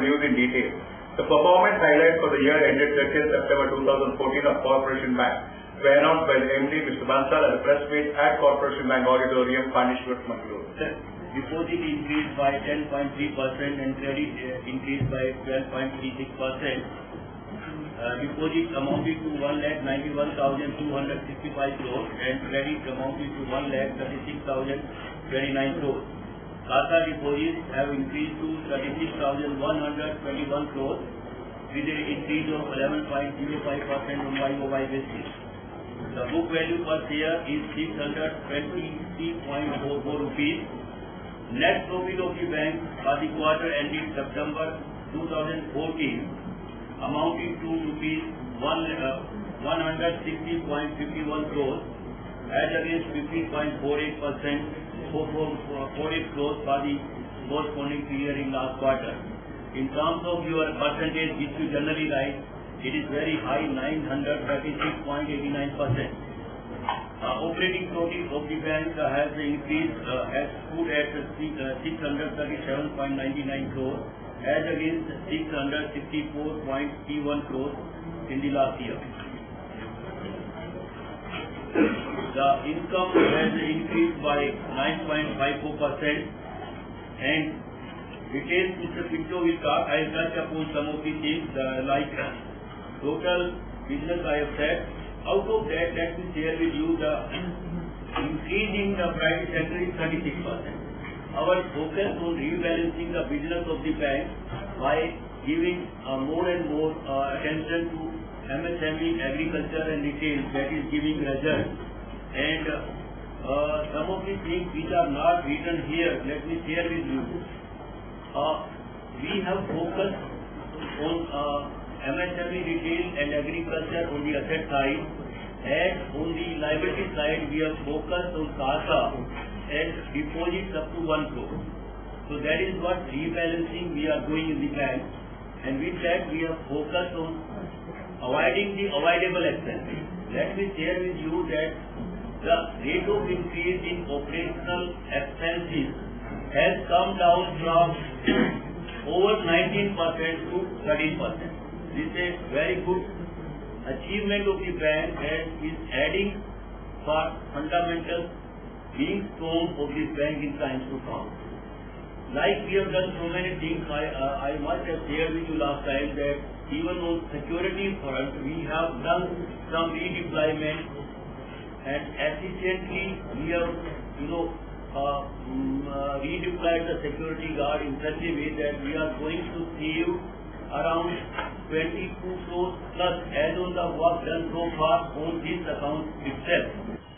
reviews in detail. The performance highlights for the year ended 30th September 2014 of Corporation Bank were announced by the MD, Mr. Bansal, at a press meet at Corporation Bank Auditorium, Panishwar, Mangalore. Deposit increased by 10.3% and credit increased by 12.36%. Deposit amounted to 1,91,265 crores and credit amounted to 1,36,029 crores. CASA deposits have increased to 36,121 crores with an increase of 11.05% on YOY basis. The book value per share is 623.44 rupees. Net profit of the bank for the quarter ended September 2014 amounted to rupees 160.51 crores as against 15.48% crores for the corresponding period in last quarter. In terms of your percentage, which you generally write, it is very high, 936.89%. Operating profit of the bank has increased, has stood at 637.99 crores as against 664.31 crores in the last year. The income has increased by 9.54%, and details Mr. Pinto will talk. I will touch upon some of the things like total business I have said. Out of that, let me share with you the increase in the private sector is 36%. Our focus on rebalancing the business of the bank by giving more and more attention to MSME, agriculture and retail, that is giving results. And some of the things which are not written here, let me share with you. We have focused on MSME, retail and agriculture on the asset side, and on the liability side we have focused on CASA and deposits up to 1 crore. So that is what rebalancing we are doing in the bank, and with that we have focused on avoiding the avoidable expenses. Let me share with you that the rate of increase in operational expenses has come down from over 19% to 13%. This is a very good achievement of the bank and is adding for fundamental being strong of this bank in times to come. Like we have done so many things, I must have shared with you last time that even on security front we have done some redeployment, and efficiently we have redeployed the security guard in such a way that we are going to save around 22 crores plus as on the work done so far on this account itself.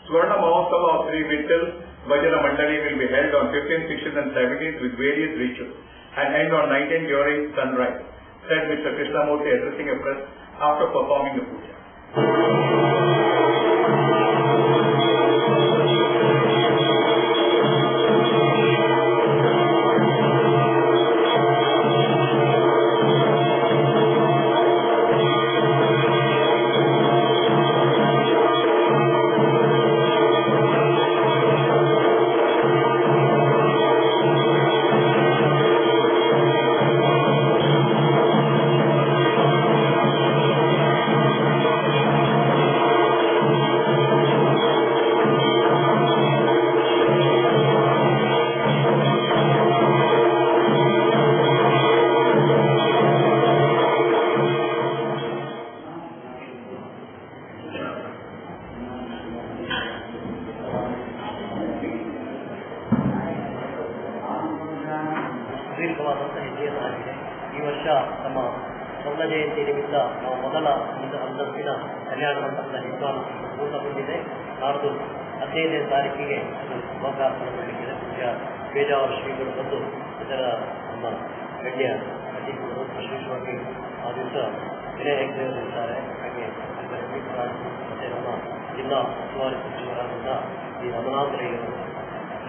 Swarna Mahotsava of Sri Vittal Bhajana Mandali will be held on 15th, 16th and 17th with various rituals and end on 19th during sunrise, said Mr. Krishnamurthy addressing a press after performing the puja. ತಾರೀಕಿಗೆ ಲೋಕಾರ್ಪಣೆಗೊಳ್ಳಲಿಕ್ಕಿದೆ. ಪೂಜ್ಯ ಪೇಜಾವರ ಶ್ರೀಗಳು ಬಂದು ಇದರ ನಮ್ಮ ಗಣ್ಯ ಅತಿಥಿಗಳು ವಿಶೇಷವಾಗಿ ಆ ದಿವಸ ವಿನಯ ಹೆಗ್ಡೆಯವರಿದ್ದಾರೆ. ಹಾಗೆ ಮತ್ತು ನಮ್ಮ ಜಿಲ್ಲಾ ಉಸ್ತುವಾರಿ ಸಚಿವರಾದಂಥ ಈ ರಮನಾಥರಯ್ಯವರು,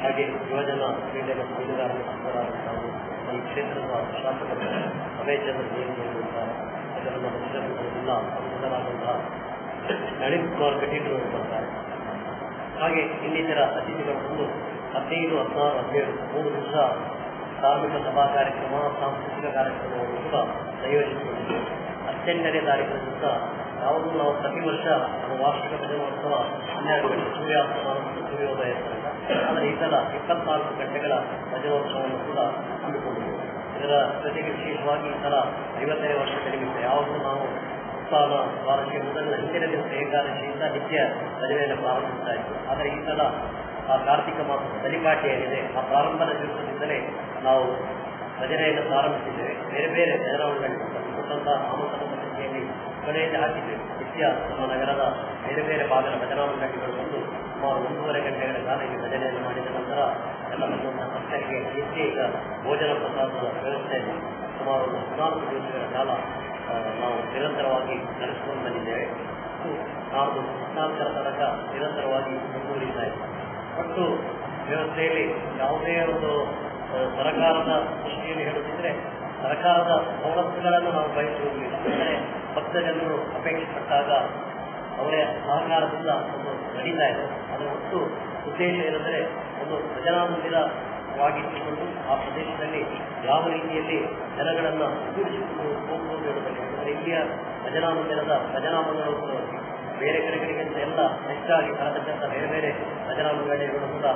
ಹಾಗೆ ಯುವಜನ ಕ್ರೀಡೆ ಮತ್ತು ಮೀನುಗಾರರ ಸಚಿವರಾದಂತಹ ನಮ್ಮ ಕ್ಷೇತ್ರದ ಶಾಸಕರು ಅಭಯಚಂದ್ರ ಜೈನಿದ್ದಾರೆ. ಮತ್ತು ನಮ್ಮ ದಕ್ಷಿಣ ಜಿಲ್ಲಾ ಸಂಸದರಾದಂತಹ ನಳಿನ್ ಕುಮಾರ್ ಕಟೀಲ್ ಬರ್ತಾರೆ. ಹಾಗೆ ಇನ್ನಿತರ ಅತಿಥಿಗಳು ಬಂದು 15, 16, 17 3 ದಿವಸ ಧಾರ್ಮಿಕ ಸಭಾ ಕಾರ್ಯಕ್ರಮ, ಸಾಂಸ್ಕೃತಿಕ ಕಾರ್ಯಕ್ರಮವನ್ನು ಕೂಡ ಸಂಯೋಜಿಸಿಕೊಂಡಿದ್ದೇವೆ. 18ನೇ ತಾರೀಕಿನ ದಿವಸ ನಾವು ಪ್ರತಿ ವರ್ಷ ನಮ್ಮ ವಾರ್ಷಿಕ ಭಜನೋತ್ಸವ 12 ಗಂಟೆ ಸೂರ್ಯಾಸ್ತಮಾನ ಮತ್ತು ಸೂರ್ಯೋದಯ ತನಕ, ಆದರೆ ಈ ಸಲ 24 ಗಂಟೆಗಳ ಭಜನೋತ್ಸವವನ್ನು ಕೂಡ ಹಮ್ಮಿಕೊಂಡಿದ್ದೇವೆ. ಇದರ ಜೊತೆಗೆ ವಿಶೇಷವಾಗಿ ಈ ಸಲ 50ನೇ ವರ್ಷದ ನಿಮಿತ್ತ ಯಾವಾಗಲೂ ನಾವು ಉತ್ಸಾಹ ವಾರಕ್ಕೆ ಮೊದಲ ಹಿಂದಿನ ದಿವಸ ಏಕಾದಶಿಯಿಂದ ನಿತ್ಯ ಭಜನೆಯನ್ನು ಪ್ರಾರಂಭಿಸ್ತಾ ಇತ್ತು. ಆದರೆ ಈ ಸಲ ಆ ಕಾರ್ತಿಕ ಮಾಸದ ಬಲಿಪಾಟಿ ಏನಿದೆ ಆ ಪ್ರಾರಂಭದ ದಿವಸದಿಂದಲೇ ನಾವು ಭಜನೆಯನ್ನು ಪ್ರಾರಂಭಿಸಿದ್ದೇವೆ. ಬೇರೆ ಬೇರೆ ಭಜನಾಂಗಗಳಿಂದ ಕೊಟ್ಟಂತಹ ಆಮಂತ್ರಣ ಪತ್ರಿಕೆಯಲ್ಲಿ ಕೊನೆಯಲ್ಲಿ ಹಾಕಿದ್ದೇವೆ. ನಿತ್ಯ ನಮ್ಮ ನಗರದ ಬೇರೆ ಬೇರೆ ಭಾಗದ ಭಜನಾಂಗಗಳು ಬಂದು ಸುಮಾರು 1.5 ಗಂಟೆಗಳ ಕಾಲ ಈ ಭಜನೆಯನ್ನು ಮಾಡಿದ ನಂತರ ಎಲ್ಲ ಬಂದಂತಹ ಭಕ್ತರಿಗೆ ನಿತ್ಯ ಈಗ ಭೋಜನ ಪ್ರಸಾದದ ವ್ಯವಸ್ಥೆಯಲ್ಲಿ ಸುಮಾರು 14 ದಿವಸಗಳ ಕಾಲ ನಾವು ನಿರಂತರವಾಗಿ ನಡೆಸಿಕೊಂಡು ಬಂದಿದ್ದೇವೆ. ನಾವು 14ರ ತನಕ ನಿರಂತರವಾಗಿ ಮುಂದುವರಿತಾ ಇದ್ದೇವೆ. ಮತ್ತು ವ್ಯವಸ್ಥೆಯಲ್ಲಿ ಯಾವುದೇ ಒಂದು ಸರ್ಕಾರದ ದೃಷ್ಟಿಯಲ್ಲಿ ಹೇಳುತ್ತಿದ್ದರೆ ಸರ್ಕಾರದ ಸವಲತ್ತುಗಳನ್ನು ನಾವು ಬಯಸುವುದಿಲ್ಲ. ಅಂದರೆ ಭಕ್ತ ಜನರು ಅಪೇಕ್ಷಿಸಿಪಟ್ಟಾಗ ಅವರ ಸಹಕಾರದಿಂದ ಒಂದು ನಡೀತಾ ಇದೆ. ಅದರ ಒಟ್ಟು ಉದ್ದೇಶ ಏನೆಂದರೆ ಒಂದು ಭಜನಾ ಮಂದಿರವಾಗಿಟ್ಟುಕೊಂಡು ಆ ಪ್ರದೇಶದಲ್ಲಿ ಯಾವ ರೀತಿಯಲ್ಲಿ ಜನಗಳನ್ನು ಕೂಡಿಸಿಕೊಂಡು ಹೋಗುವುದು ಹೇಳುವುದಕ್ಕೆ. ಅಂದರೆ ಇಲ್ಲಿಯ ಭಜನಾ ಮಂದಿರದ ಭಜನಾ ಮಂಡಳಗಳು ಬೇರೆ ಕಡೆಗಳಿಗಿಂತ ಎಲ್ಲ ಹೆಚ್ಚಾಗಿ ಕರೆತಕ್ಕಂಥ ಬೇರೆ ಬೇರೆ ಭಜನಾ ಮಂಡಳಿಗಳು ಕೂಡ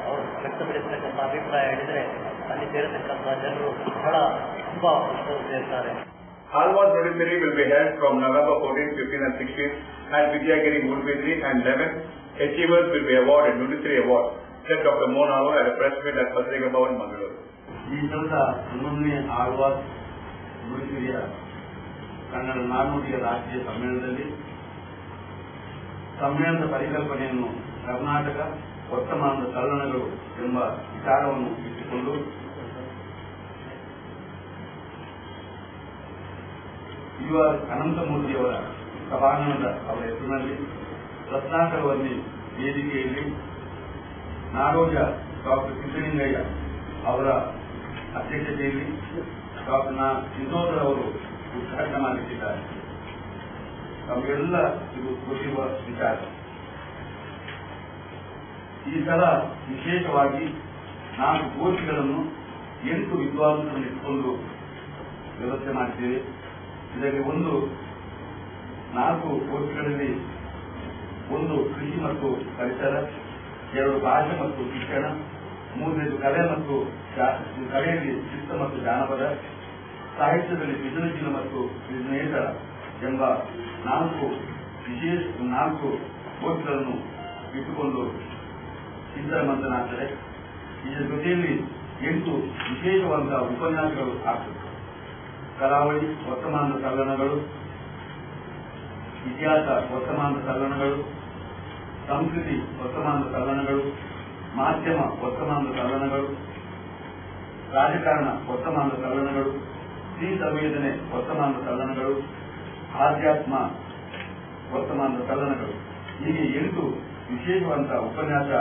ಅವರು ವ್ಯಕ್ತಪಡಿಸತಕ್ಕಂಥ ಅಭಿಪ್ರಾಯ ಹೇಳಿದರೆ ಅಲ್ಲಿ ಸೇರತಕ್ಕಂಥ ಜನರು ಬಹಳ ತುಂಬಾ ಇರ್ತಾರೆ. Alwas Nudisari will be held from November 14th, 15th and 16th at Vidyagiri, Mudbidri, and 11th. Achievers will be awarded Nudisari Award, said Dr. Mohan Alwa at a press meet at Patrika Bhavan, Mangalore. ಈ ಸಲದ 11ನೇ ಆಳ್ವಾಸ್ ನುಡಿಸಿರಿಯ ಕನ್ನಡ ನಾಣ್ಣುಡಿಯ ರಾಷ್ಟ್ರೀಯ ಸಮ್ಮೇಳನದಲ್ಲಿ ಸಮ್ಮೇಳನದ ಪರಿಕಲ್ಪನೆಯನ್ನು ಕರ್ನಾಟಕ ವರ್ತಮಾನದ ತಲ್ಲಣಗಳು ಎಂಬ ವಿಚಾರವನ್ನು ಇಟ್ಟುಕೊಂಡು ಯುವ ಅನಂತಮೂರ್ತಿಯವರ ಸಭಾಂಗಣದ ಅವರ ಹೆಸರಿನಲ್ಲಿ ರತ್ನಾಕರವಲ್ಲಿ ವೇದಿಕೆಯಲ್ಲಿ ನಾಡೋಜ ಡಾಕ್ಟರ್ ಸಿದ್ದಲಿಂಗಯ್ಯ ಅವರ ಅಧ್ಯಕ್ಷತೆಯಲ್ಲಿ ಡಾಕ್ಟರ್ ಸಿದ್ದೋದರ್ ಅವರು ಉದ್ಘಾಟನೆ ಮಾಡಲಿದ್ದಾರೆ. ನಮಗೆಲ್ಲ ಇದು ಗೊತ್ತಿರುವ ವಿಚಾರ. ಈ ಸಲ ವಿಶೇಷವಾಗಿ 4 ಗೋಷ್ಠಿಗಳನ್ನು 8 ವಿದ್ವಾಂಸರನ್ನು ಇಟ್ಟುಕೊಂಡು ವ್ಯವಸ್ಥೆ ಮಾಡಿದ್ದೇವೆ. ಇದರಲ್ಲಿ 4 ಗೋಷ್ಠಿಗಳಲ್ಲಿ 1 ಕೃಷಿ ಮತ್ತು ಪರಿಸರ, 2 ಭಾಷೆ ಮತ್ತು ಶಿಕ್ಷಣ, 3ನೇದು ಕಲೆ ಮತ್ತು ಕಲೆಯಲ್ಲಿ ಚಿತ್ತ ಮತ್ತು ಜಾನಪದ, ಸಾಹಿತ್ಯದಲ್ಲಿ ಸೃಜನಶೀಲ ಮತ್ತು ಸೃಜನೇತರ ಎಂಬ 4 ಗೋಷ್ಠಿಗಳನ್ನು ಇಟ್ಟುಕೊಂಡು ಚಿಂತನೆ ಮಂಥನಾಗ್ತದೆ. ಇದರ ಜೊತೆಯಲ್ಲಿ 8 ವಿಶೇಷವಾದ ಉಪನ್ಯಾಸಗಳು ಆಗ್ತದೆ. ಕರಾವಳಿ ವರ್ತಮಾನದ ತಲ್ಲಣಗಳು, ಇತಿಹಾಸ ವರ್ತಮಾನದ ತಲ್ಲಣಗಳು, ಸಂಸ್ಕೃತಿ ವರ್ತಮಾನದ ತಲ್ಲಣಗಳು, ಮಾಧ್ಯಮ ವರ್ತಮಾನದ ತಲ್ಲಣಗಳು, ರಾಜಕಾರಣ ವರ್ತಮಾನದ ತಲ್ಲಣಗಳು, ಸ್ತ್ರೀ ಸಂವೇದನೆ ವರ್ತಮಾನದ ತಲ್ಲಣಗಳು, ಆಧ್ಯಾತ್ಮ ವರ್ತಮಾನದ ತಲ್ಲಣಗಳು. ಹೀಗೆ 8 ವಿಶೇಷವಾದ ಉಪನ್ಯಾಸ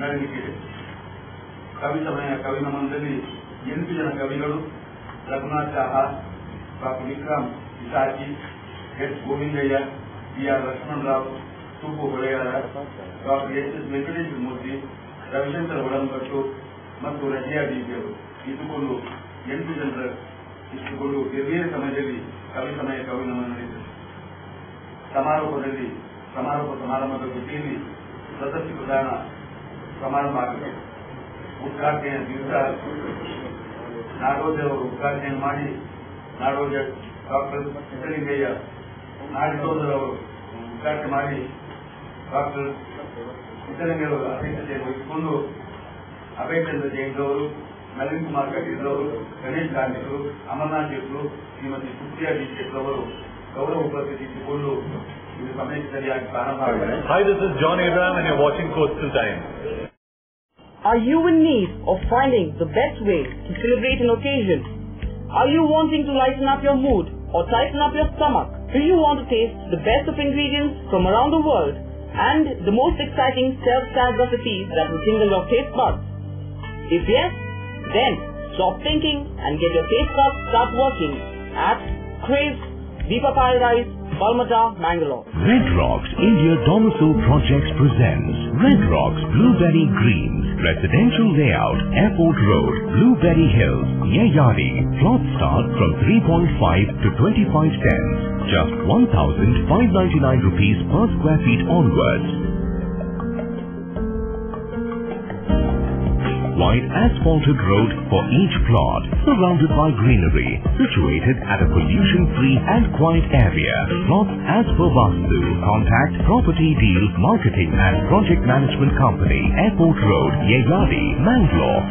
ನಡೆಯಲಿಕ್ಕಿದೆ. ಕವಿ ನಮನದಲ್ಲಿ 8 ಜನ ಕವಿಗಳು Raghunath Chaha, doctor Vikram Visaki, S Govindaiah, T R. Lakshmanrao, Thuppu Holeyara, doctor S Venkateshwara Murthy, Ravishankar Olampattu ಮತ್ತು ರಜಿಯಾ ಬೀದಿಯವರು ಇಟ್ಟುಕೊಂಡು 8 ಜನರ ಇಟ್ಟುಕೊಂಡು ಬೇರೆ ಸಮಯದಲ್ಲಿ ಕವಿ ನಮನ ನಡೆಯಿತು. ಸಮಾರೋಪ ಸಮಾರಂಭದ ಜೊತೆಯಲ್ಲಿ ಪ್ರಶಸ್ತಿ ಪ್ರದಾನ ಸಮಾರಂಭ ಆಗಿದೆ. ಉದ್ಘಾಟನೆಯ ದಿವಸ ನಾಡೋಜ ಅವರು ಉದ್ಘಾಟನೆಯನ್ನು ಮಾಡಿ, ನಾಡೋಜ ಡಾಕ್ಟರ್ ಸಿದ್ದಲಿಂಗಯ್ಯ ನಾಡಿಸೋದರ್ ಅವರು ಉದ್ಘಾಟನೆ ಮಾಡಿ, ಡಾಕ್ಟರ್ ಸಿದ್ದಲಿಂಗಯ್ಯ ಅವರು ಅಧ್ಯಕ್ಷತೆಯನ್ನು ವಹಿಸಿಕೊಂಡು ಅಭಯಚಂದ್ರ ಜೈನ್ ಅವರು, ನಳಿನ್ ಕುಮಾರ್ ಕಟೀಲ್ ಅವರು, ಗಣೇಶ್ ಗಾಂಧಿಗಳು, ಅಮರನಾಥ್ ಜೇಟ್ಲು, ಶ್ರೀಮತಿ ಸುಪ್ರಿಯಾ ದೀಕ್ಷಿತ್ ಅವರು ಗೌರವ ಉಪಸ್ಥಿತಿ ಇಟ್ಟುಕೊಂಡು ಇದು ಸಮಯಕ್ಕೆ ಸರಿಯಾಗಿ ಪ್ರಾರಂಭ ಆಗಿದೆ. Hi, this is John Abraham and you're watching Coastal Time. Are you in need of finding the best way to celebrate an occasion? Are you wanting to lighten up your mood or tighten up your stomach? Do you want to taste the best of ingredients from around the world and the most exciting self-styled recipes that will tingle your taste buds? If yes, then stop thinking and get your taste buds start working at Craze Deepakai Rise, Balmata, Mangalore. Red Rocks India Domicile Projects presents Red Rocks Blueberry Greens, Residential Layout, Airport Road, Blueberry Hills, Yeyari. Plots start from 3.5 to 25 cents, just 1,599 rupees per square feet onwards. Wide asphalted road for each plot, surrounded by greenery, situated at a pollution-free and quiet area. Plots as per Vastu. Contact Property Deal Marketing and Project Management Company, Airport Road, Yeyari, Mangalore.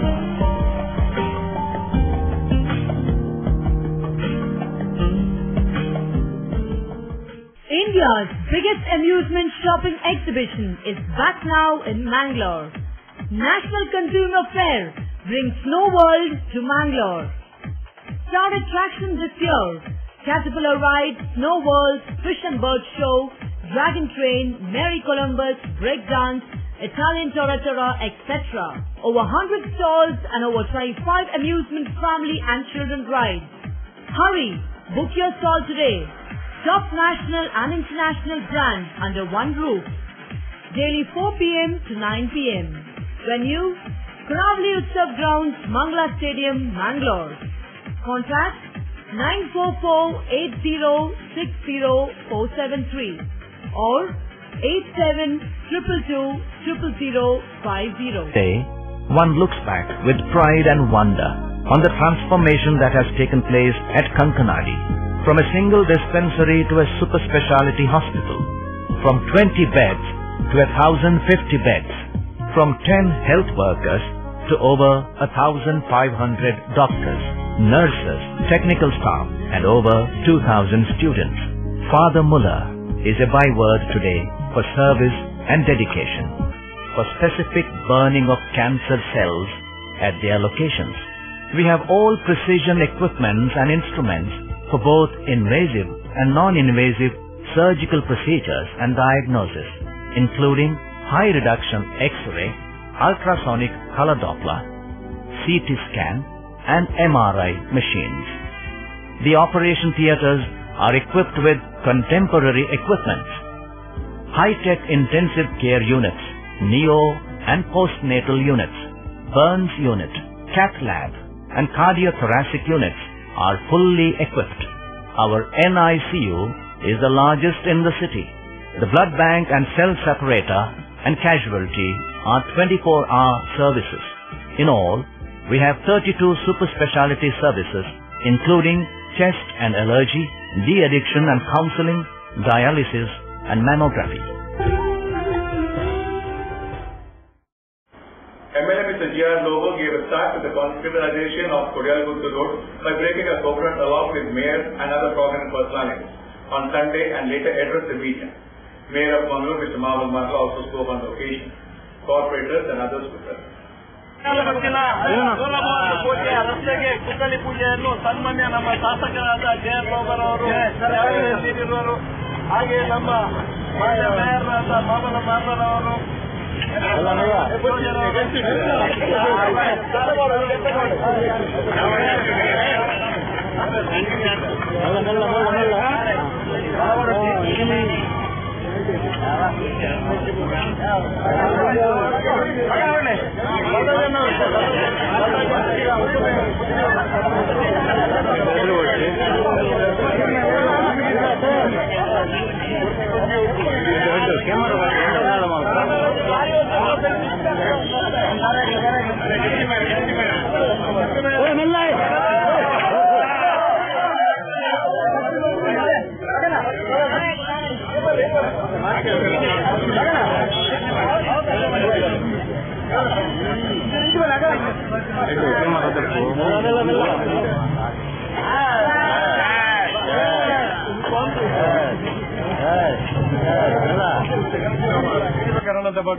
India's biggest amusement shopping exhibition is back now in Mangalore. National Consumer Fair brings Snow World to Mangalore. Star attractions this year: Caterpillar Ride, Snow World, Fish and Bird Show, Dragon Train, Merry Columbus, Breakdance, Italian Tora, etc. Over 100 stalls and over 25 amusement family and children rides. Hurry! Book your stall today. Top national and international brands under one roof. Daily 4 p.m. to 9 p.m. Venue, Karavli Utsav Grounds, Mangala Stadium, Mangalore. Contact 944-8060-473 or 87222050. Today, one looks back with pride and wonder on the transformation that has taken place at Kankanadi. From a single dispensary to a super specialty hospital. From 20 beds to 1,050 beds. From 10 health workers to over 1,500 doctors, nurses, technical staff, and over 2,000 students. Father Muller is a byword today for service and dedication, for specific burning of cancer cells at their locations. We have all precision equipments and instruments for both invasive and non-invasive surgical procedures and diagnosis, including high reduction X-ray, ultrasonic color Doppler, CT scan, and MRI machines. The operation theaters are equipped with contemporary equipment, high-tech intensive care units, neo and postnatal units, burns unit, cath lab, and cardiothoracic units are fully equipped. Our NICU is the largest in the city. The blood bank and cell separator and casualty are 24-hour services. In all, we have 32 super specialty services, including chest and allergy, de-addiction and counseling, dialysis, and mammography. MLA Mr. G.R. Lobo gave a start to the concretization of Kodyalguttu Road by breaking a coconut along with Mayor and other prominent personalities on Sunday and later addressed the media. Mayor of Mangalore, Mr. Mahul Marla, also spoke on the occasion. Corporators and others were present. ರಸ್ತೆಗೆ ಕುಕ್ಕಲಿ ಪೂಜೆಯನ್ನು ಸನ್ಮಾನ್ಯ ನಮ್ಮ ಶಾಸಕರಾದ JR. Lobar ಅವರು, ಹಾಗೆ ನಮ್ಮ ಮೇಯರ್ರಾದ ಮಾಮನ ಮಾರ್ಲರ್ ಅವರು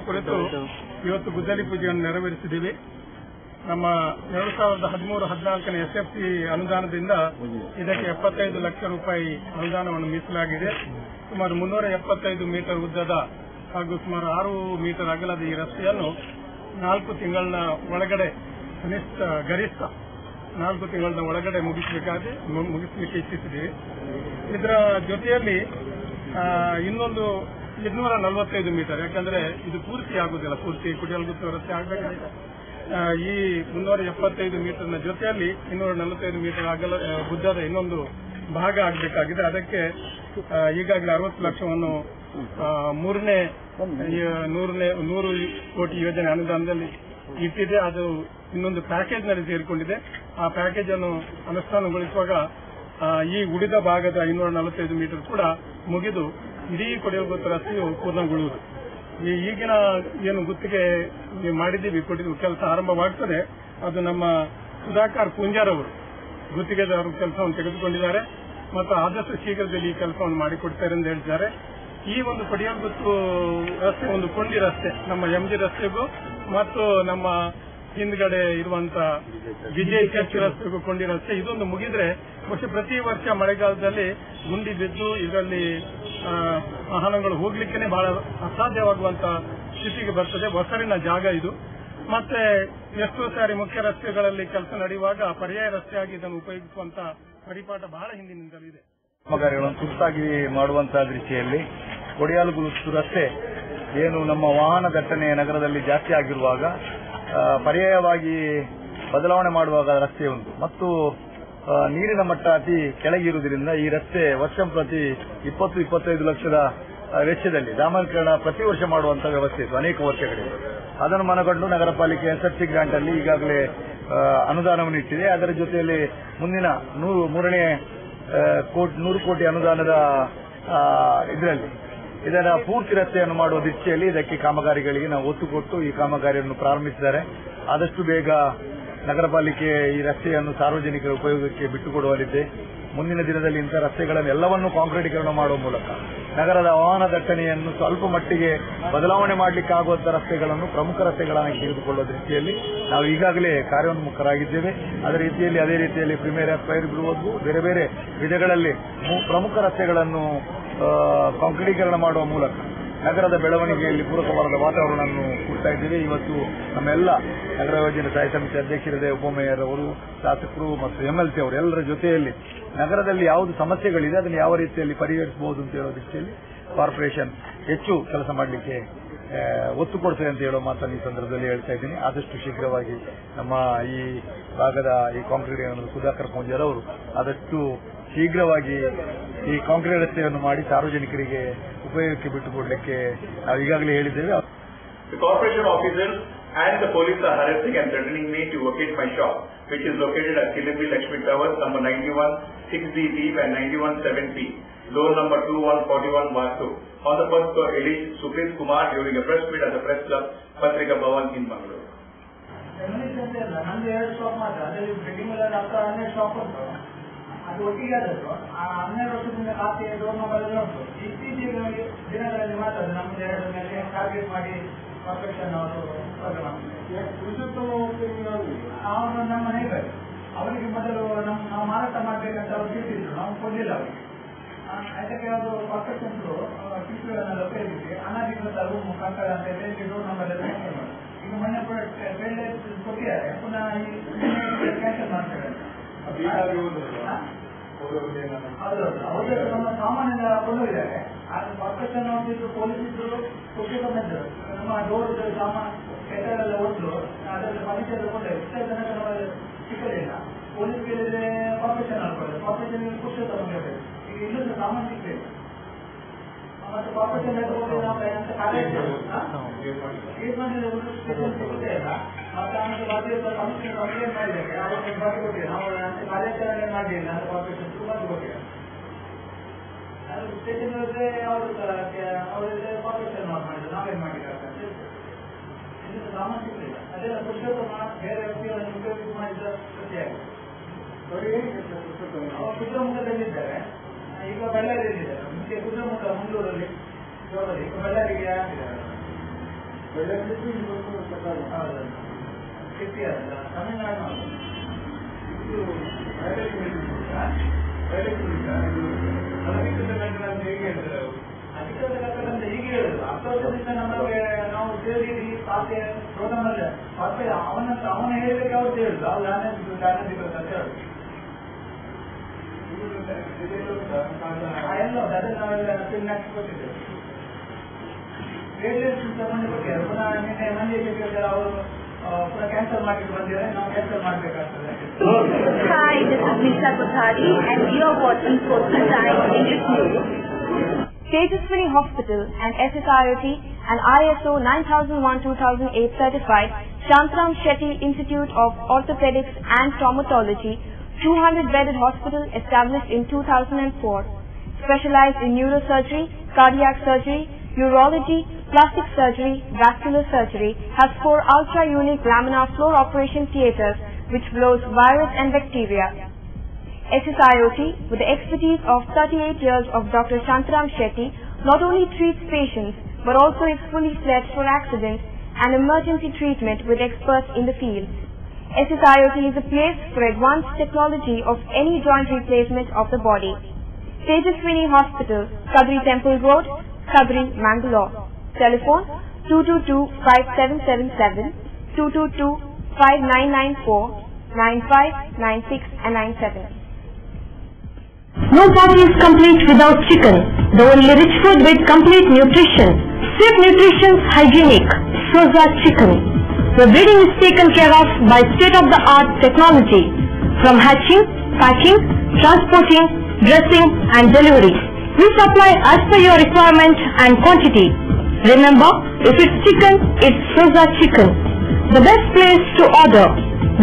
ಕುರಿತು ಇವತ್ತು ಗುದ್ದಲಿ ಪೂಜೆಯನ್ನು ನೆರವೇರಿಸಿದ್ದೀವಿ. ನಮ್ಮ 2013-14 SFC ಅನುದಾನದಿಂದ ಇದಕ್ಕೆ 75 ಲಕ್ಷ ರೂಪಾಯಿ ಅನುದಾನವನ್ನು ಮೀಸಲಾಗಿದೆ. ಸುಮಾರು 375 ಮೀಟರ್ ಉದ್ದದ ಹಾಗೂ ಸುಮಾರು 6 ಮೀಟರ್ ಅಗಲದ ಈ ರಸ್ತೆಯನ್ನು 4 ತಿಂಗಳ ಒಳಗಡೆ ಗರಿಷ್ಠ 4 ತಿಂಗಳ ಒಳಗಡೆ ಮುಗಿಸಲಿಕ್ಕೆ ಇಚ್ಛಿಸಿದ್ದೀವಿ. ಇದರ ಜೊತೆಯಲ್ಲಿ ಇನ್ನೊಂದು 245 ಮೀಟರ್, ಯಾಕಂದ್ರೆ ಇದು ಪೂರ್ತಿ ಆಗುದಿಲ್ಲ, ಪೂರ್ತಿ ಕುಡಿಯಲ್ಗುತ್ತು ರಸ್ತೆ ಆಗಬೇಕಾಗಿದೆ. ಈ 375 ಮೀಟರ್ನ ಜೊತೆಯಲ್ಲಿ 245 ಮೀಟರ್ ಉದ್ದದ ಇನ್ನೊಂದು ಭಾಗ ಆಗಬೇಕಾಗಿದೆ. ಅದಕ್ಕೆ ಈಗಾಗಲೇ 60 ಲಕ್ಷವನ್ನು 100 ಕೋಟಿ ಯೋಜನೆ ಅನುದಾನದಲ್ಲಿ ಇಟ್ಟಿದೆ. ಅದು ಇನ್ನೊಂದು ಪ್ಯಾಕೇಜ್ ನಲ್ಲಿ ಸೇರಿಕೊಂಡಿದೆ. ಆ ಪ್ಯಾಕೇಜ್ ಅನ್ನು ಅನುಷ್ಠಾನಗೊಳಿಸುವಾಗ ಈ ಉಳಿದ ಭಾಗದ 245 ಮೀಟರ್ ಕೂಡ ಮುಗಿದು ಇಡೀ ಕೊಡಿಯಲ್ಗುತ್ತು ರಸ್ತೆಯು ಪೂರ್ಣಗೊಳ್ಳುವುದು. ಈಗಿನ ಏನು ಗುತ್ತಿಗೆ ಮಾಡಿದ್ದೀವಿ, ಕೆಲಸ ಆರಂಭವಾಗ್ತದೆ. ಅದು ನಮ್ಮ ಸುಧಾಕರ್ ಪೂಂಜಾರ್ ಅವರು ಗುತ್ತಿಗೆದಾರರು ಕೆಲಸವನ್ನು ತೆಗೆದುಕೊಂಡಿದ್ದಾರೆ ಮತ್ತು ಆದಷ್ಟು ಶೀಘ್ರದಲ್ಲಿ ಈ ಕೆಲಸವನ್ನು ಮಾಡಿಕೊಡ್ತಾರೆ ಎಂದು ಹೇಳಿದ್ದಾರೆ. ಈ ಒಂದು ಕೊಡಿಯಲ್ಗುತ್ತು ರಸ್ತೆ ಒಂದು ಕೊಂಡಿ ರಸ್ತೆ, ನಮ್ಮ MG ರಸ್ತೆಗೂ ಮತ್ತು ನಮ್ಮ ಹಿಂದ್ಗಡೆ ಇರುವಂತಹ ವಿಜಯ್ ಚರ್ಚ್ ರಸ್ತೆಗೂ ಕೊಂಡಿ ರಸ್ತೆ, ಇದೊಂದು ಮುಗಿದ್ರೆ ಪ್ರತಿ ವರ್ಷ ಮಳೆಗಾಲದಲ್ಲಿ ಗುಂಡಿ ಬಿದ್ದು ಇದರಲ್ಲಿ ವಾಹನಗಳು ಹೋಗ್ಲಿಕ್ಕೆ ಬಹಳ ಅಸಾಧ್ಯವಾಗುವಂತಹ ಸ್ಥಿತಿಗೆ ಬರ್ತದೆ. ಹೊಸರಿನ ಜಾಗ ಇದು. ಮತ್ತೆ ಎಷ್ಟೋ ಸಾರಿ ಮುಖ್ಯ ರಸ್ತೆಗಳಲ್ಲಿ ಕೆಲಸ ನಡೆಯುವಾಗ ಪರ್ಯಾಯ ರಸ್ತೆಯಾಗಿ ಇದನ್ನು ಉಪಯೋಗಿಸುವಂತಹ ಪರಿಪಾಠ ಬಹಳ ಹಿಂದಿನಿಂದಲೂ ಇದೆ. ಕಾಮಗಾರಿಗಳನ್ನು ತುರ್ತಾಗಿ ಮಾಡುವಂತಹ ದೃಷ್ಟಿಯಲ್ಲಿ ಕೊಡಿಯಲ್ಗುತ್ತು ರಸ್ತೆ ಏನು ನಮ್ಮ ವಾಹನ ದಟ್ಟಣೆ ನಗರದಲ್ಲಿ ಜಾಸ್ತಿ ಆಗಿರುವಾಗ ಪರ್ಯಾಯವಾಗಿ ಬದಲಾವಣೆ ಮಾಡುವಾಗ ರಸ್ತೆ ಉಂಟು ಮತ್ತು ನೀರಿನ ಮಟ್ಟ ಅತಿ ಕೆಳಗಿರುವುದರಿಂದ ಈ ರಸ್ತೆ ವರ್ಷ ಪ್ರತಿ 20-25 ಲಕ್ಷದ ವೆಚ್ಚದಲ್ಲಿ ಡಾಮರೀಕರಣ ಪ್ರತಿ ವರ್ಷ ಮಾಡುವಂತಹ ವ್ಯವಸ್ಥೆ ಇತ್ತು ಅನೇಕ ವರ್ಷಗಳಿಂದ. ಅದನ್ನು ಮನಗಂಡು ನಗರ ಪಾಲಿಕೆ SRC ಗ್ರಾಂಟ್ ಅಲ್ಲಿ ಈಗಾಗಲೇ ಅನುದಾನವನ್ನು ಇಟ್ಟಿದೆ. ಅದರ ಜೊತೆಯಲ್ಲಿ ಮುಂದಿನ 100 ಕೋಟಿ ಅನುದಾನದ ಇದರಲ್ಲಿ ಇದರ ಪೂರ್ತಿ ರಸ್ತೆಯನ್ನು ಮಾಡುವ ದಿಶೆಯಲ್ಲಿ ಇದಕ್ಕೆ ಕಾಮಗಾರಿಗಳಿಗೆ ನಾವು ಒತ್ತು ಕೊಟ್ಟು ಈ ಕಾಮಗಾರಿಯನ್ನು ಪ್ರಾರಂಭಿಸಿದ್ದಾರೆ. ಆದಷ್ಟು ಬೇಗ ನಗರ ಪಾಲಿಕೆ ಈ ರಸ್ತೆಯನ್ನು ಸಾರ್ವಜನಿಕರ ಉಪಯೋಗಕ್ಕೆ ಬಿಟ್ಟುಕೊಡುವಲ್ಲಿದೆ. ಮುಂದಿನ ದಿನದಲ್ಲಿ ಇಂಥ ರಸ್ತೆಗಳನ್ನು ಎಲ್ಲವನ್ನೂ ಕಾಂಕ್ರೀಟೀಕರಣ ಮಾಡುವ ಮೂಲಕ ನಗರದ ವಾಹನ ದಟ್ಟಣೆಯನ್ನು ಸ್ವಲ್ಪ ಮಟ್ಟಿಗೆ ಬದಲಾವಣೆ ಮಾಡಲಿಕ್ಕಾಗುವಂತಹ ರಸ್ತೆಗಳನ್ನು ಪ್ರಮುಖ ರಸ್ತೆಗಳನ್ನಾಗಿ ತೆಗೆದುಕೊಳ್ಳುವ ದೃಷ್ಟಿಯಲ್ಲಿ ನಾವು ಈಗಾಗಲೇ ಕಾರ್ಯೋನ್ಮುಖರಾಗಿದ್ದೇವೆ. ಅದೇ ರೀತಿಯಲ್ಲಿ ಪ್ರೀಮಿಯರ್ ಫೈರ್ ಇರುವುದು ಬೇರೆ ಬೇರೆ ವಿಧಗಳಲ್ಲಿ ಪ್ರಮುಖ ರಸ್ತೆಗಳನ್ನು ಕಾಂಕ್ರೀಟೀಕರಣ ಮಾಡುವ ಮೂಲಕ ನಗರದ ಬೆಳವಣಿಗೆಯಲ್ಲಿ ಪೂರಕವಾದ ವಾತಾವರಣವನ್ನು ಕೊಡ್ತಾ ಇದ್ದೇವೆ. ಇವತ್ತು ನಮ್ಮೆಲ್ಲ ನಗರ ಯೋಜನೆ ಸ್ಥಾಯಿ ಸಮಿತಿ ಅಧ್ಯಕ್ಷರಿದೆ, ಉಪಮೇಯರ್ ಅವರು, ಶಾಸಕರು ಮತ್ತು MLC ಅವರು ಎಲ್ಲರ ಜೊತೆಯಲ್ಲಿ ನಗರದಲ್ಲಿ ಯಾವುದು ಸಮಸ್ಯೆಗಳಿದೆ ಅದನ್ನು ಯಾವ ರೀತಿಯಲ್ಲಿ ಪರಿಹರಿಸಬಹುದು ಅಂತ ಹೇಳೋ ದೃಷ್ಟಿಯಲ್ಲಿ ಕಾರ್ಪೊರೇಷನ್ ಹೆಚ್ಚು ಕೆಲಸ ಮಾಡಲಿಕ್ಕೆ ಒತ್ತು ಕೊಡ್ತೇವೆ ಅಂತ ಹೇಳೋ ಮಾತನ್ನು ಈ ಸಂದರ್ಭದಲ್ಲಿ ಹೇಳ್ತಾ ಇದ್ದೀನಿ. ಆದಷ್ಟು ಶೀಘ್ರವಾಗಿ ನಮ್ಮ ಈ ಭಾಗದ ಈ ಕಾಂಕ್ರೀಟ್ ಸುಧಾಕರ್ ಪೂಂಜಾರ್ ಅವರು ಆದಷ್ಟು ಶೀಘ್ರವಾಗಿ ಈ ಕಾಂಕ್ರೀಟ್ ರಸ್ತೆಯನ್ನು ಮಾಡಿ ಸಾರ್ವಜನಿಕರಿಗೆ ಉಪಯೋಗಕ್ಕೆ ಬಿಟ್ಟುಕೊಡಲಿಕ್ಕೆ ನಾವು ಈಗಾಗಲೇ ಹೇಳಿದ್ದೇವೆ. The corporation officers and the police are harassing and threatening me to vacate my shop, which is located at Kilibri Lakshmi Towers, number 91 6D Deep and 91 7P, door number 2141 Vastu, on the first floor, alleged Supreet Kumar during a press meet at the Press Club, Patrika Bhavan in Bangalore. ಅದು ಒಟ್ಟಿಗೆ ಆದದ್ದು 12 ವರ್ಷದಿಂದ ಖಾತೆ door number ಎಲ್ಲ ಉಂಟು. ಇತ್ತೀಚಿನ ದಿನಗಳಲ್ಲಿ ಮಾತ್ರ ನಮ್ಮದು 2 ಮೇಲೆ ಟಾರ್ಗೆಟ್ ಮಾಡಿ ಕಾರ್ಪೊರೇಷನ್ ಅವರು ಅವರು ನಮ್ಮ ನೇಬರ್ ಅವರಿಗೆ ಮೊದಲು ನಾವು ಮಾರಾಟ ಮಾಡಬೇಕಂತ ಅವರು ತಿಳಿಸಿದ್ರು, ನಾವು ಕೊಡಲಿಲ್ಲ ಅವರಿಗೆ. ಅದಕ್ಕೆ ಅವರು ಕಾರ್ಪೊರೇಷನ್ ಟಿಪಿಗಳನ್ನು ಉಪಯೋಗಿಸಿ ಅನಾಧಿಕೃತ ರೂಮ್ ಕಟ್ಟಡ ಅಂತ ಹೇಳಿ ಡೋರ್ ನಂಬರ್ ಎಲ್ಲ ಕ್ಯಾನ್ಸಲ್ ಮಾಡಿ ಈಗ ಮೊನ್ನೆ ಕೂಡ ಕೊಟ್ಟಿದ್ದಾರೆ, ಪುನಃ ಈ ಕ್ಯಾನ್ಸಲ್ ಮಾಡ್ತಾರೆ. ಹೌದು, ನಮ್ಮ ಸಾಮಾನ್ಯ ಕೊಂಡೋಗಿದ್ದಾರೆ. ಆದ್ರೆ ಕಾರ್ಪೊರೇಷನ್ ಅವ್ರಿದ್ರು, ಪೊಲೀಸ್ ಇದ್ರು, ಕೊಟ್ಟಿದ್ರು. ನಮ್ಮ ಡೋರ್ ಸಾಮಾನು ಕೆಟ್ಟರೆಲ್ಲ ಒಟ್ಟು ಅದರಲ್ಲಿ ಫರ್ನಿಚರ್ ಕೊಂಡೆ ಇಷ್ಟೇ ತನಕ ನಮಗೆ ಸಿಕ್ಕಲಿಲ್ಲ. ಪೊಲೀಸ್ ಕೇಳಿದ್ರೆ ಕಾರ್ಪೊರೇಷನ್ ಅನ್ಕೊಳ್ಳೋದು, ಕಾರ್ಪೊರೇಷನ್ ಖುಷಿ ತಗೊಂಡಿರ್ಬೇಕು. ಈಗ ಇನ್ನೊಂದು ಸಾಮಾನು ಸಿಗ್ಬೇಕು ಮತ್ತೆ ಕಾರ್ಪೊರೇಷನ್ ನಾವು ಸಿಗುತ್ತೆ ಇಲ್ಲ. ಮತ್ತೆ ಆಮೇಲೆ ಸಮಸ್ಯೆ ಕಂಪ್ಲೇಂಟ್ ಮಾಡಿದ್ದೇವೆ, ಅವರಿಗೆ ಬರ್ದು ಕೊಟ್ಟಿದೆ. ನಾವು ಕಾರ್ಯಾಚರಣೆ ಮಾಡಲಿಲ್ಲ ಅಂತ ಕಾರ್ಪೊರೇಷನ್ ಬರ್ದು ಕೊಟ್ಟಿದೆ. ಅದು ಸ್ಟೇಷನ್ ಅವ್ರಿಗೆ ಅವರಿಗೆ ಕಾರ್ಪೊರೇಷನ್ ಮಾಡಿದ್ರು, ನಾವೇನ್ ಮಾಡಿದ್ದಾರೆ ಇನ್ನೊಂದು ಸಾಮಾನು ಸಿಗಲಿಲ್ಲ. ಅದೆಲ್ಲ ಪುರುಷೋತ್ತಮ ಬೇರೆ ವ್ಯಕ್ತಿಗಳನ್ನು ಉಪಯೋಗಿಸಿ ಮಾಡಿದ ಕೃತಿಯಾಗಿದೆ. ಅವರು ಕುದ್ರಮುಖದಲ್ಲಿದ್ದಾರೆ, ಈಗ ಬಳ್ಳಾರಿಯಲ್ಲಿದ್ದಾರೆ. ಮುಂಚೆ ಕುದ್ರಮುಖ ಮಂಗಳೂರಲ್ಲಿ ಜೋರಲ್ಲಿ, ಈಗ ಬಳ್ಳಾರಿಗೆ ಆಗಿದ್ದಾರೆ. ತಮಿಳುನಾಡು ಅಧಿಕೃತ ಕಟ್ಟಡ ಅಂತ ಹೀಗೆ ಹೇಳುದು. 10 ವರ್ಷದಿಂದ ನಮಗೆ ನಾವು ಸೇರಿ ಖಾತೆ ಪ್ರೋಗ್ರಾಮ್ ಅಲ್ಲ ಮತ್ತೆ ಅವನ ಹೇಳಿದಕ್ಕೆ ಅವ್ರು ಹೇಳುದು ಅವ್ರು ದಾನದಿಗಳು ಅಂತ ಹೇಳುದು ಎಲ್ಲ ಅದೇ ನಾವೆಲ್ಲ ಫಿಲ್ಮ್ಯಾಕ್ಸ್ ಕೊಟ್ಟಿದ್ದೇವೆ ತಗೊಂಡು ಕೊಟ್ಟಿದ್ದಾರೆ ಪುನಃ ನಿನ್ನೆ ಮಂದಿ ಅವರು ಪುನಃ ಕ್ಯಾನ್ಸಲ್ ಮಾಡಿಟ್ಟು ಬಂದಿದ್ದಾರೆ ನಾವು ಕ್ಯಾನ್ಸಲ್ ಮಾಡಬೇಕಾಗ್ತದೆ. Hi, this is Nisha Kothari and you are watching Coastal Times English News. Tejaswini Hospital and SSIOT and ISO 9001-2008 certified Shantram Shetty Institute of Orthopedics and Traumatology 200-bedded hospital established in 2004, specialized in neurosurgery, cardiac surgery, urology, plastic surgery, vascular surgery, has 4 ultra-unique laminar floor operation theatres which blows virus and bacteria. SSIOT, with the expertise of 38 years of Dr. Shantram Shetty, not only treats patients but also is fully fledged for accident and emergency treatment with experts in the field. SSIOT is a place for advanced technology of any joint replacement of the body. Tejaswini Hospital, Kadri Temple Road, Kadri, Mangalore. Telephone 222-5777, 222-5994, 9596 and 97. No party is complete without chicken. The only rich food with complete nutrition. Swift Nutrition Hygienic. Soza Chicken. The breeding is taken care of by state-of-the-art technology. From hatching, packing, transporting, dressing and delivery. We supply as per your requirement and quantity. Remember, if it's chicken, it's Soza Chicken. The best place to order.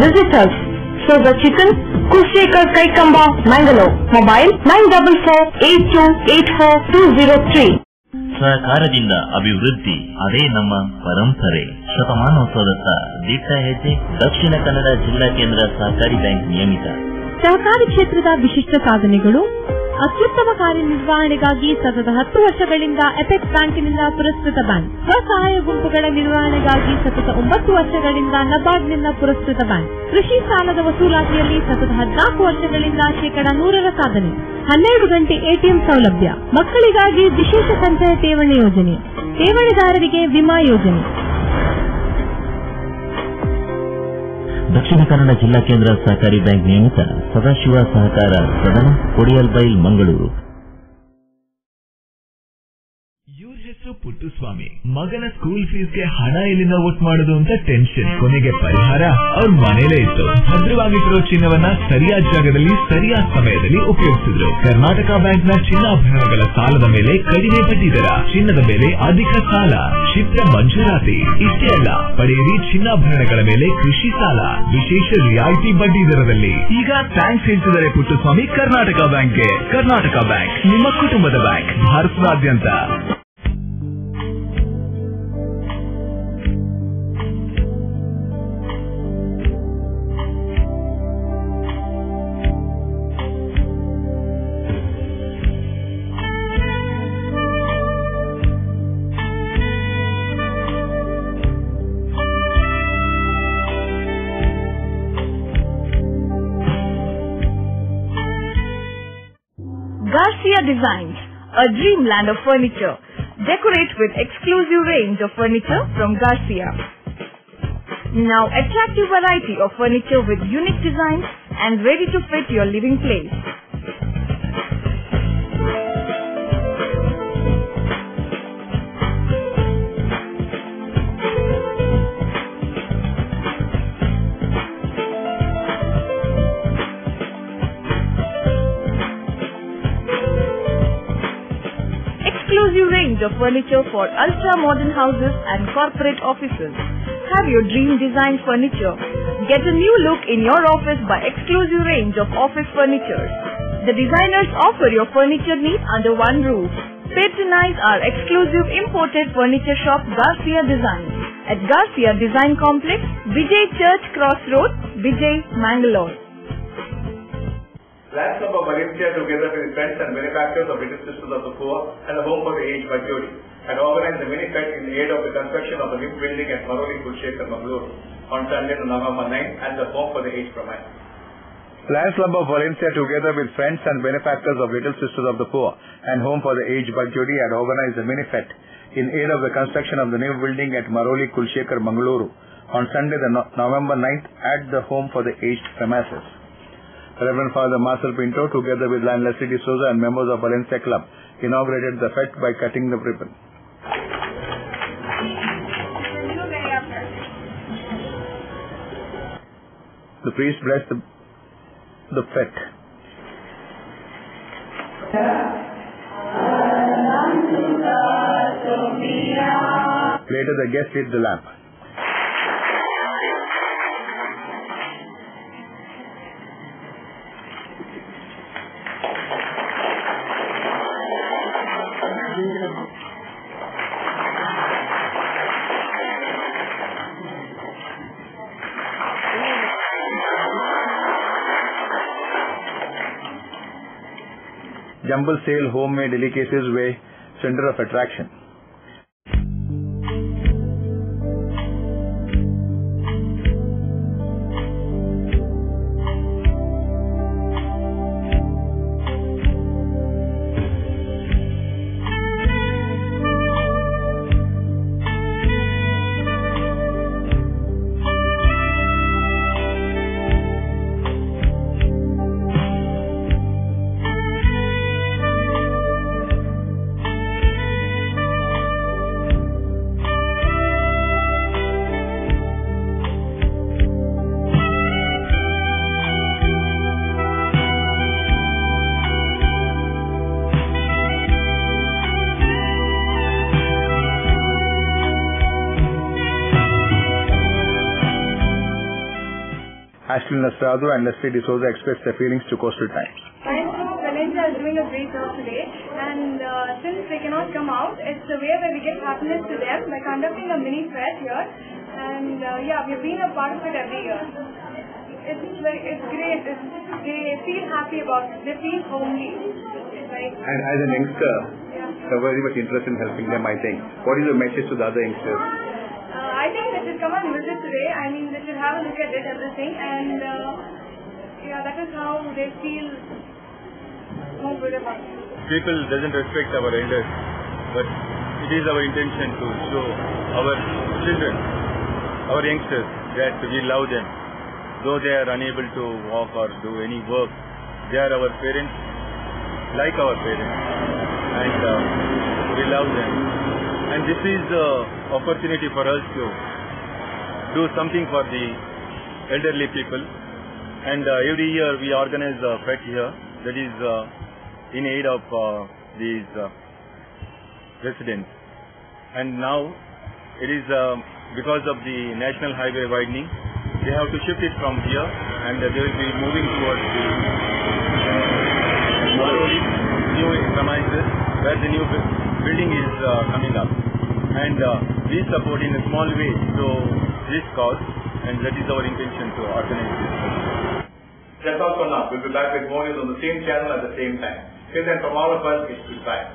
Visit us. Soza Chicken, Kushekar Kaikamba, Mangalore. Mobile 944-8284-203. ಸಹಕಾರದಿಂದ ಅಭಿವೃದ್ಧಿ ಅದೇ ನಮ್ಮ ಪರಂಪರೆ. ಶತಮಾನೋತ್ಸವದತ್ತ ದಿಟ್ಟ ಹೆಜ್ಜೆ. ದಕ್ಷಿಣ ಕನ್ನಡ ಜಿಲ್ಲಾ ಕೇಂದ್ರ ಸಹಕಾರಿ ಬ್ಯಾಂಕ್ ನಿಯಮಿತ. ಸಹಕಾರಿ ಕ್ಷೇತ್ರದ ವಿಶಿಷ್ಟ ಸಾಧನೆಗಳು. ಅತ್ಯುತ್ತಮ ಕಾರ್ಯನಿರ್ವಹಣೆಗಾಗಿ ಸತತ 10 ವರ್ಷಗಳಿಂದ ಅಪೆಕ್ಸ್ ಬ್ಯಾಂಕಿನಿಂದ ಪುರಸ್ಕೃತ ಬ್ಯಾಂಕ್. ಸ್ವಸಹಾಯ ಗುಂಪುಗಳ ನಿರ್ವಹಣೆಗಾಗಿ ಸತತ 9 ವರ್ಷಗಳಿಂದ ನಬಾರ್ಡ್ನಿಂದ ಪುರಸ್ಕೃತ ಬ್ಯಾಂಕ್. ಕೃಷಿ ಸಾಲದ ವಸೂಲಾತಿಯಲ್ಲಿ ಸತತ 14 ವರ್ಷಗಳಿಂದ 100% ಸಾಧನೆ. 12 ಗಂಟೆ ಎಟಿಎಂ ಸೌಲಭ್ಯ. ಮಕ್ಕಳಿಗಾಗಿ ವಿಶೇಷ ಸಂಚಯ ಠೇವಣಿ ಯೋಜನೆ. ಠೇವಣಿದಾರರಿಗೆ ವಿಮಾ ಯೋಜನೆ. ದಕ್ಷಿಣ ಕನ್ನಡ ಜಿಲ್ಲಾ ಕೇಂದ್ರ ಸಹಕಾರಿ ಬ್ಯಾಂಕ್ ನಿಯಮಿತ ಸದಾಶಿವ ಸಹಕಾರ ಸದನ, ಕೊಡಿಯಲ್ಬೈಲ್, ಮಂಗಳೂರು. ಪುಟ್ಟುಸ್ವಾಮಿ ಮಗನ ಸ್ಕೂಲ್ ಫೀಸ್ಗೆ ಹಣ ಎಲ್ಲಿಂದ ಒಟ್ಟು ಮಾಡೋದು ಅಂತ ಟೆನ್ಷನ್. ಕೊನೆಗೆ ಪರಿಹಾರ ಅವ್ರ ಮನೇಲೇ ಇತ್ತು. ಭದ್ರವಾಗಿಟ್ಟಿರೋ ಚಿನ್ನವನ್ನ ಸರಿಯಾದ ಜಾಗದಲ್ಲಿ ಸರಿಯಾದ ಸಮಯದಲ್ಲಿ ಉಪಯೋಗಿಸಿದ್ರು. ಕರ್ನಾಟಕ ಬ್ಯಾಂಕ್ನ ಚಿನ್ನಾಭರಣಗಳ ಸಾಲದ ಮೇಲೆ ಕಡಿಮೆ ಬಡ್ಡಿ ದರ, ಚಿನ್ನದ ಮೇಲೆ ಅಧಿಕ ಸಾಲ, ಕ್ಷಿಪ್ರ ಮಂಜೂರಾತಿ. ಇಷ್ಟೇ ಅಲ್ಲ, ಪಡೆಯಿರಿ ಚಿನ್ನಾಭರಣಗಳ ಮೇಲೆ ಕೃಷಿ ಸಾಲ ವಿಶೇಷ ರಿಯಾಯಿತಿ ಬಡ್ಡಿ ದರದಲ್ಲಿ. ಈಗ ಥ್ಯಾಂಕ್ಸ್ ಹೇಳ್ತಿದ್ದಾರೆ ಪುಟ್ಟುಸ್ವಾಮಿ ಕರ್ನಾಟಕ ಬ್ಯಾಂಕ್ಗೆ. ಕರ್ನಾಟಕ ಬ್ಯಾಂಕ್ ನಿಮ್ಮ ಕುಟುಂಬದ ಬ್ಯಾಂಕ್, ಭಾರತದಾದ್ಯಂತ. Garcia Designs, a dreamland of furniture. Decorate with exclusive range of furniture from Garcia. Now attractive variety of furniture with unique designs and ready to fit your living place. Exclusive range of furniture for ultra-modern houses and corporate offices. Have your dream design furniture. Get a new look in your office by exclusive range of office furniture. The designers offer your furniture needs under one roof. Patronize our exclusive imported furniture shop Garcia Designs at Garcia Design Complex, Vijay Church Cross Road, Vijay, Mangalore. Lions Club of Valencia, together with friends and benefactors of British Sisters of the Poor and the Home for the Aged by Jodi, had organized a mini-fete in aid of the construction of a new building at Maroli, Kushekar, Mangalore on Sunday, November 9 at the Home for the Aged Prime. Lions Club of Valencia, together with friends and benefactors of Little Sisters of the Poor and Home for the Aged Budjodi, had organized a mini-fete in aid of the construction of the new building at Maroli Kulshekar, Mangaluru on Sunday, November 9th at the Home for the Aged premises. Reverend Father Marcel Pinto, together with Lion Leslie D'Souza and members of Valencia Club, inaugurated the fete by cutting the ribbon. The priest blessed the fete. Later, the guests lit the lamp. Jumble sale homemade delicacies were center of attraction. Ashley Nasrado and Leslie D'Souza expressed their feelings to Coastal Times. Lions Club of Valencia is doing a great job today, and since they cannot come out, it's a way where we give happiness to them by conducting a mini fete here. And we've been a part of it every year. It's great. They feel happy about it. They feel homely. Right? And as a youngster, you're very much interested in helping them, I think. What is your message to the other youngsters? I think they should come and visit today. I mean, they should have a look at it, everything, and that is how they feel more good about it. People doesn't respect our elders, but it is our intention to show our children, our youngsters, that we love them. Though they are unable to walk or do any work, they are our parents, like our parents, and we love them. And this is the opportunity for us to do something for the elderly people. And every year we organize a fete here that is in aid of these residents. And now it is because of the national highway widening, they have to shift it from here, and they will be moving towards the Maroli new premises where the new building is coming up. And we support in a small way to this cause, and that is our intention to organize this. That's all for now. We'll be back with more news on the same channel at the same time. Till then, from all of us, it's goodbye.